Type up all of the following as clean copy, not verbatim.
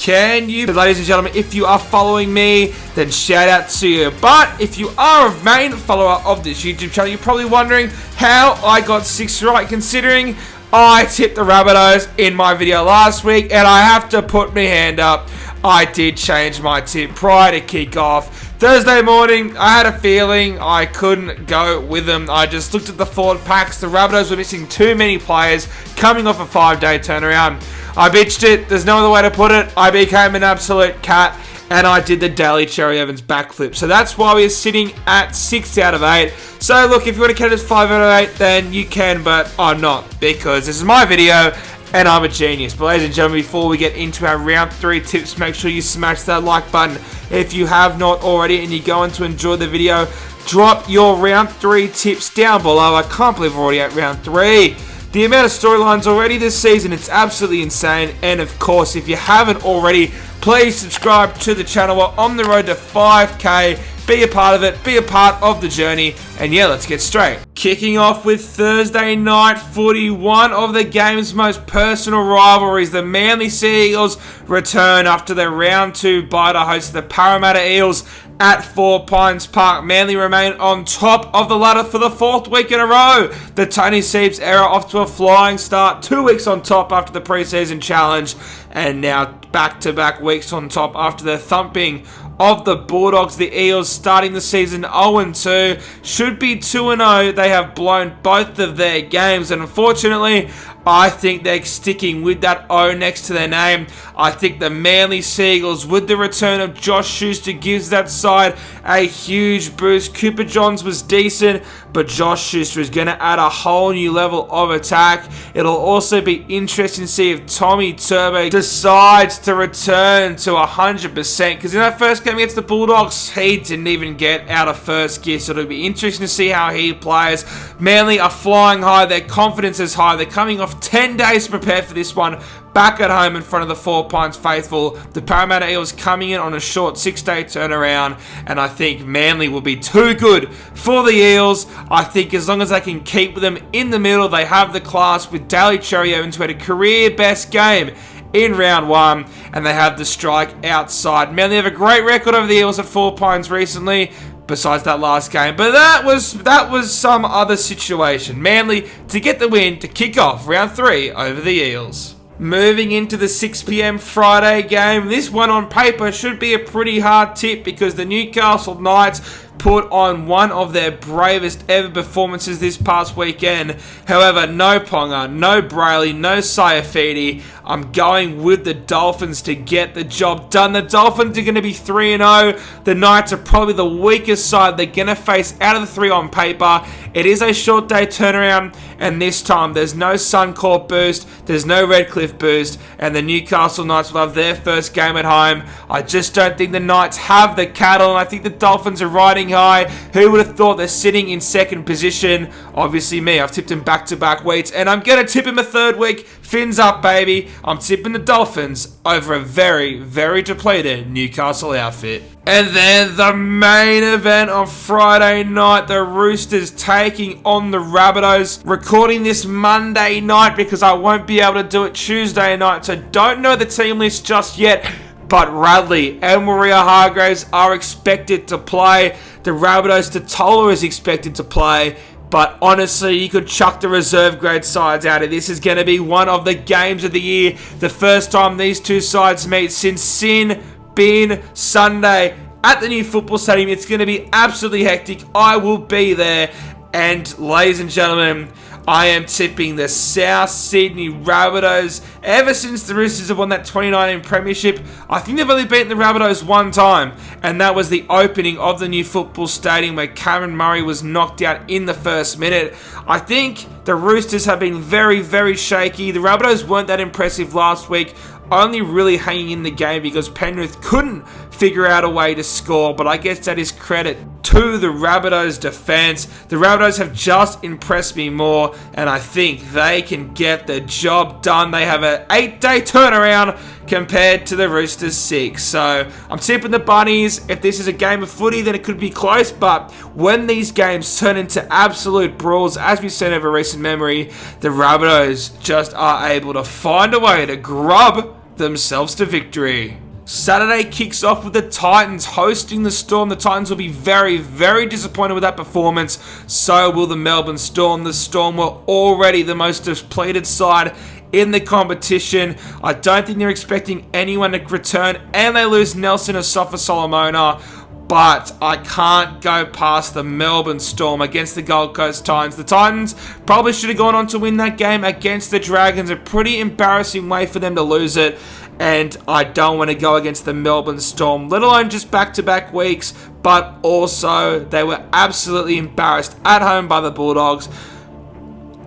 Can you? Ladies and gentlemen, if you are following me, then shout out to you. But if you are a main follower of this YouTube channel, you're probably wondering how I got 6 right, considering I tipped the Rabbitohs in my video last week, and I have to put my hand up. I did change my tip prior to kick-off. Thursday morning, I had a feeling I couldn't go with them. I just looked at the forward packs. The Rabbitohs were missing too many players coming off a 5-day turnaround. I bitched it. There's no other way to put it. I became an absolute cat, and I did the Daly Cherry Evans backflip. So that's why we're sitting at 6 out of 8. So look, if you want to count it as 5 out of 8, then you can, but I'm not, because this is my video, and I'm a genius. But ladies and gentlemen, before we get into our round 3 tips, make sure you smash that like button if you have not already, and you're going to enjoy the video. Drop your round 3 tips down below. I can't believe we're already at round 3. The amount of storylines already this season, it's absolutely insane. And of course, if you haven't already, please subscribe to the channel. We're on the road to 5K. Be a part of it, be a part of the journey, and yeah, let's get straight. Kicking off with Thursday night footy, one of the game's most personal rivalries. The Manly Sea Eagles return after their round 2 bye to host the Parramatta Eels at 4 Pines Park. Manly remain on top of the ladder for the 4th week in a row. The Tony Seeps era off to a flying start, 2 weeks on top after the preseason challenge, and now back-to-back weeks on top after the thumping of the Bulldogs. The Eels starting the season 0-2, should be 2-0. They have blown both of their games, and unfortunately, I think they're sticking with that O next to their name. I think the Manly Sea Eagles, with the return of Josh Schuster, gives that side a huge boost. Cooper Johns was decent, but Josh Schuster is going to add a whole new level of attack. It'll also be interesting to see if Tommy Turbo decides to return to 100%, because in that first game against the Bulldogs, he didn't even get out of first gear, so it'll be interesting to see how he plays. Manly are flying high, their confidence is high, they're coming off 10 days to prepare for this one, back at home in front of the 4 Pines faithful. The Parramatta Eels coming in on a short 6-day turnaround, and I think Manly will be too good for the Eels. I think as long as they can keep them in the middle, they have the class with Daly Cherry Evans, who had a career best game in round 1, and they have the strike outside. Manly have a great record over the Eels at 4 Pines recently, besides that last game, but that was some other situation. Manly to get the win to kick off round 3 over the Eels. Moving into the 6 PM Friday game, this one on paper should be a pretty hard tip, because the Newcastle Knights put on one of their bravest ever performances this past weekend. However, no Ponga, no Brayley, no Saifidi. I'm going with the Dolphins to get the job done. The Dolphins are going to be 3-0. The Knights are probably the weakest side they're going to face out of the 3 on paper. It is a short day turnaround, and this time there's no Suncorp boost, there's no Redcliffe boost, and the Newcastle Knights will have their first game at home. I just don't think the Knights have the cattle, and I think the Dolphins are riding high. Who would have thought they're sitting in 2nd position? Obviously me. I've tipped them back-to-back weeks, and I'm going to tip him a 3rd week. Fins up, baby. I'm tipping the Dolphins over a very, very depleted Newcastle outfit. And then the main event on Friday night, the Roosters taking on the Rabbitohs. Recording this Monday night because I won't be able to do it Tuesday night, so don't know the team list just yet. But Radley and Maria Hargraves are expected to play. The Rabbitohs, Totola is expected to play. But honestly, you could chuck the reserve grade sides out of this. Is going to be one of the games of the year. The first time these two sides meet since Sin Bin Sunday at the new football stadium. It's going to be absolutely hectic. I will be there. And ladies and gentlemen, I am tipping the South Sydney Rabbitohs. Ever since the Roosters have won that 2019 premiership, I think they've only beaten the Rabbitohs one time, and that was the opening of the new football stadium where Cameron Murray was knocked out in the first minute. I think the Roosters have been very, very shaky. The Rabbitohs weren't that impressive last week, only really hanging in the game because Penrith couldn't figure out a way to score, but I guess that is credit to the Rabbitohs defense. The Rabbitohs have just impressed me more, and I think they can get the job done. They have an 8-day turnaround compared to the Roosters 6. So I'm tipping the Bunnies. If this is a game of footy, then it could be close, but when these games turn into absolute brawls, as we've seen over recent memory, the Rabbitohs just are able to find a way to grub themselves to victory. Saturday kicks off with the Titans hosting the Storm. The Titans will be very, very disappointed with that performance. So will the Melbourne Storm. The Storm were already the most depleted side in the competition. I don't think they're expecting anyone to return, and they lose Nelson Asafa-Solomona. But I can't go past the Melbourne Storm against the Gold Coast Titans. The Titans probably should have gone on to win that game against the Dragons. A pretty embarrassing way for them to lose it. And I don't want to go against the Melbourne Storm, let alone just back-to-back weeks. But also, they were absolutely embarrassed at home by the Bulldogs.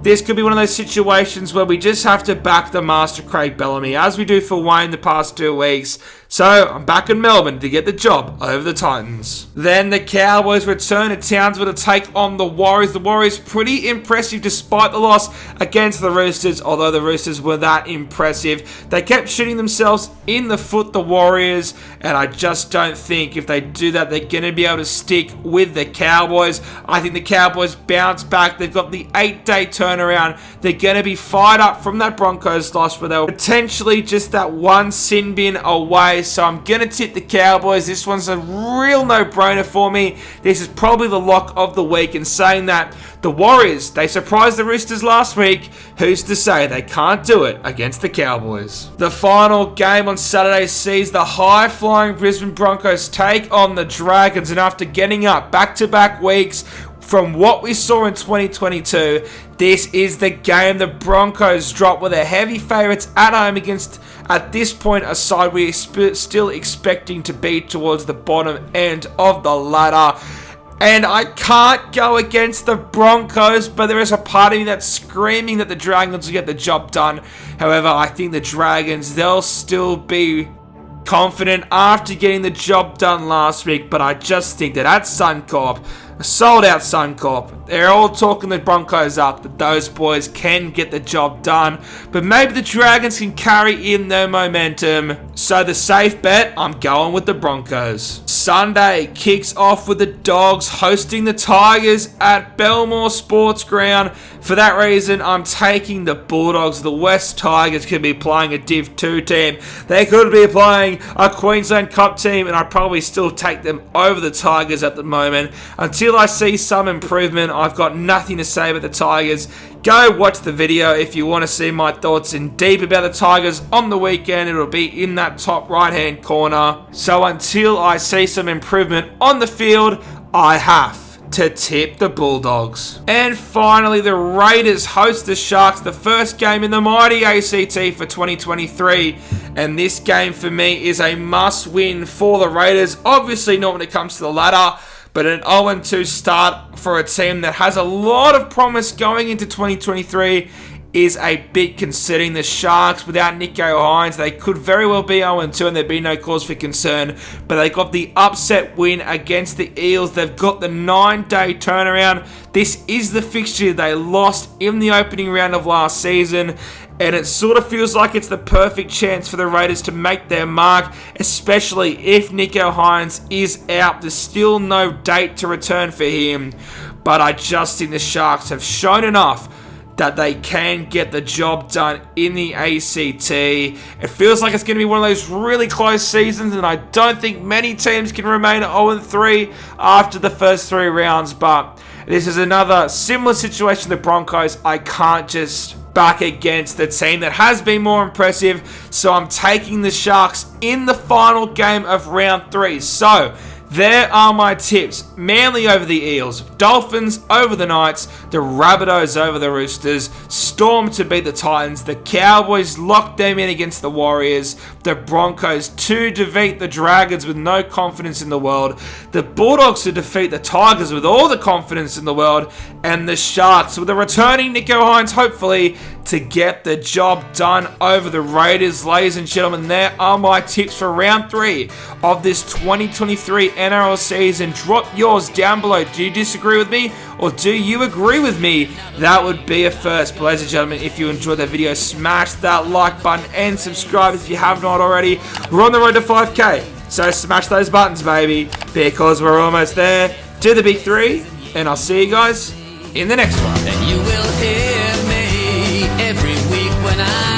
This could be one of those situations where we just have to back the master Craig Bellamy, as we do for Wayne the past 2 weeks. So, I'm back in Melbourne to get the job over the Titans. Then the Cowboys return to Townsville to take on the Warriors. The Warriors pretty impressive despite the loss against the Roosters, although the Roosters were that impressive. They kept shooting themselves in the foot, the Warriors, and I just don't think if they do that, they're going to be able to stick with the Cowboys. I think the Cowboys bounce back. They've got the 8-day turnaround. They're going to be fired up from that Broncos loss, where they were potentially just that one sin bin away. So I'm going to tip the Cowboys. This one's a real no-brainer for me. This is probably the lock of the week. And saying that, the Warriors, they surprised the Roosters last week. Who's to say they can't do it against the Cowboys? The final game on Saturday sees the high-flying Brisbane Broncos take on the Dragons. And after getting up back-to-back weeks from what we saw in 2022, this is the game the Broncos drop with their heavy favourites at home against, at this point, a side we're still expecting to be towards the bottom end of the ladder. And I can't go against the Broncos, but there is a part of me that's screaming that the Dragons will get the job done. However, I think the Dragons, they'll still be confident after getting the job done last week, but I just think that at Suncorp, a sold-out Suncorp, they're all talking the Broncos up, that those boys can get the job done, but maybe the Dragons can carry in their momentum. So the safe bet, I'm going with the Broncos. Sunday kicks off with the Dogs hosting the Tigers at Belmore Sports Ground. For that reason, I'm taking the Bulldogs. The West Tigers could be playing a Div 2 team. They could be playing a Queensland Cup team, and I'd probably still take them over the Tigers at the moment. Until I see some improvement, I've got nothing to say about the Tigers. Go watch the video if you want to see my thoughts in deep about the Tigers on the weekend. It'll be in that top right-hand corner. So until I see some improvement on the field, I have to tip the Bulldogs. And finally, the Raiders host the Sharks, the first game in the mighty ACT for 2023. And this game for me is a must-win for the Raiders. Obviously not when it comes to the ladder, but an 0-2 start for a team that has a lot of promise going into 2023 is a bit considering the Sharks without Nicho Hynes. They could very well be 0-2 and there'd be no cause for concern, but they got the upset win against the Eels. They've got the 9-day turnaround. This is the fixture they lost in the opening round of last season, and it sort of feels like it's the perfect chance for the Raiders to make their mark, especially if Nicho Hynes is out. There's still no date to return for him, but I just think the Sharks have shown enough that they can get the job done in the ACT. It feels like it's going to be one of those really close seasons, and I don't think many teams can remain at 0-3 after the first 3 rounds, but this is another similar situation to the Broncos. I can't just back against the team that has been more impressive, so I'm taking the Sharks in the final game of round 3. So there are my tips. Manly over the Eels, Dolphins over the Knights, the Rabbitohs over the Roosters, Storm to beat the Titans, the Cowboys lock them in against the Warriors, the Broncos to defeat the Dragons with no confidence in the world, the Bulldogs to defeat the Tigers with all the confidence in the world, and the Sharks with a returning Nicho Hynes hopefully to get the job done over the Raiders. Ladies and gentlemen, there are my tips for round 3 of this 2023 NRL season. Drop yours down below. Do you disagree with me or do you agree with me? That would be a first. But ladies and gentlemen, if you enjoyed that video, smash that like button and subscribe if you have not already. We're on the road to 5K, so smash those buttons, baby, because we're almost there to the big 3, and I'll see you guys in the next one. And you will hear me every week when I